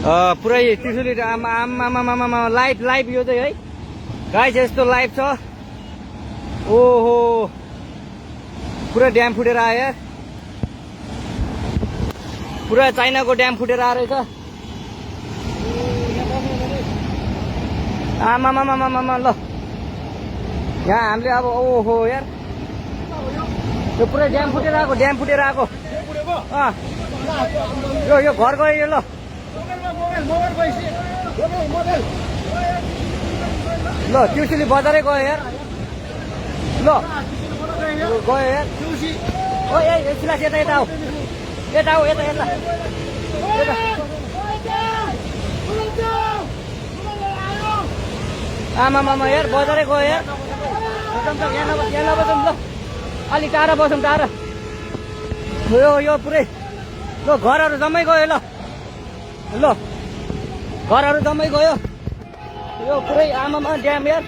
पुरै त्रिशुली आमा live live यो चाहिँ है गाइस यस्तो लाइभ छ। ओहो पुरा ड्याम फुटेर आयो यार, पुरा चाइनाको ड्याम फुटेर आएर रहेछ। आमामामामामा ल यहाँ हामीले अब ओहो यार यो पुरै ड्याम फुटेर आएको, ड्याम फुटेर आएको। यो घर गयो यो। ल ल त्रिशुली बजारै गयो यार। ल गयो यार। ओ ए सिलास यता यता आऊ, यता आऊ, यता यता आमामामा यार बजारै गयो यार। यहाँ नबसौँ ल, अलिक टाढा बसौँ, टाढा। यो पुरै ल घरहरू जम्मै गयो। ल ल घरहरू जम्मै गयो। यो पुरै आमामा ड्याम यार।